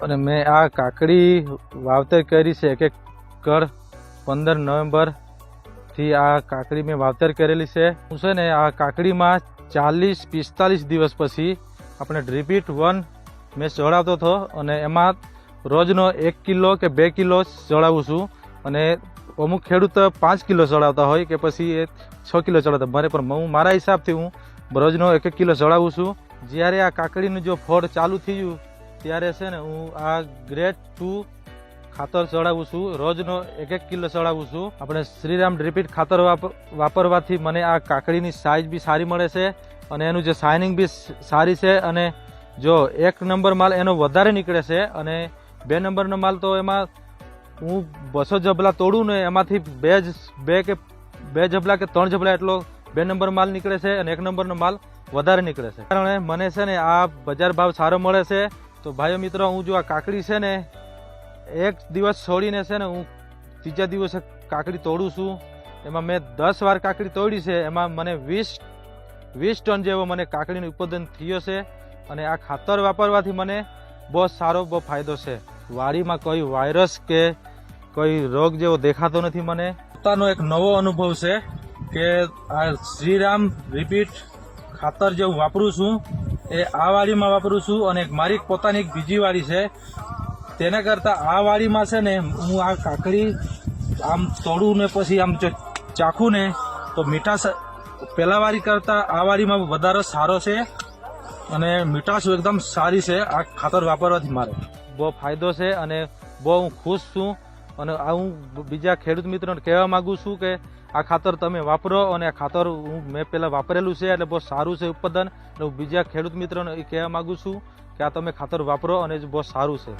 અને મેં આ કાકડી વાવતર કરી છે કે કર 15 નવેમ્બરથી આ કાકડી મેં વાવતર કરેલી છે. હું છે ને આ કાકડીમાં 40-45 દિવસ પછી આપણે રિપીટ 1 મેં ચડાવતો હતો અને એમાં રોજનો 1 કિલો કે 2 કિલો ચડાવું છું. અને અમુક ખેડૂત 5 કિલો ચડાવતા હોય કે પછી એ 6 કિલો ચડાવતા મારે, પણ હું મારા હિસાબથી હું રોજનો 1 કિલો ચડાવું છું. જ્યારે આ કાકડીનું જો ફળ ચાલુ થયું ત્યારે છે ને હું આ ગ્રેડ 2 ખાતર ચડાવું છું. રોજનો 1 કિલો ચડાવું છું. આપણે શ્રીરામ રિપીટ ખાતર વાપરવાથી મને આ કાકડીની સાઇઝ બી સારી મળે છે અને એનું જે શાઇનિંગ બી સારી છે. અને જો 1 નંબર માલ એનો વધારે નીકળે છે અને 2 નંબરનો માલ તો એમાં હું 200 જબલા તોડું ને એમાંથી 2 જબલા કે 3 જબલા એટલો 2 નંબર માલ નીકળે છે અને 1 નંબરનો માલ વધારે નીકળે છે. કારણે મને છે ને આ બજાર ભાવ સારો મળે છે. તો ભાઈઓ મિત્રો, હું જો આ કાકડી છે ને 1 દિવસ છોડીને છે ને હું ત્રીજા દિવસે કાકડી તોડું છું. એમાં મેં 10 વાર કાકડી તોડી છે. એમાં મને 20 ટન જેવો મને કાકડીનું ઉત્પાદન થયો છે. અને આ ખાતર વાપરવાથી મને બહુ સારો ફાયદો છે. વાડીમાં કોઈ વાયરસ કે કોઈ રોગ જેવો દેખાતો નથી. મને પોતાનો એક નવો અનુભવ છે કે આ શ્રીરામ રિપીટ ખાતર જે હું વાપરું છું એ આ વાડીમાં વાપરું છું અને મારી પોતાની એક બીજી વાડી છે. તેના કરતાં આ વાડીમાં છે ને હું આ કાકડી આમ તોડું ને પછી આમ ચાખું ને તો મીઠાશ પહેલા વાડી કરતાં આ વાડીમાં વધારે સારો છે અને મીઠાશ એકદમ સારી છે. આ ખાતર વાપરવાથી મારે બહુ ફાયદો છે અને બહુ હું ખુશ છું. અને આ હું બીજા ખેડૂત મિત્રોને કહેવા માગું છું કે આ ખાતર તમે વાપરો. અને આ ખાતર મેં પહેલાં વાપરેલું છે એટલે બહુ સારું છે ઉત્પાદન. એટલે હું બીજા ખેડૂત મિત્રોને એ કહેવા માગું છું કે આ તમે ખાતર વાપરો અને બહુ સારું છે.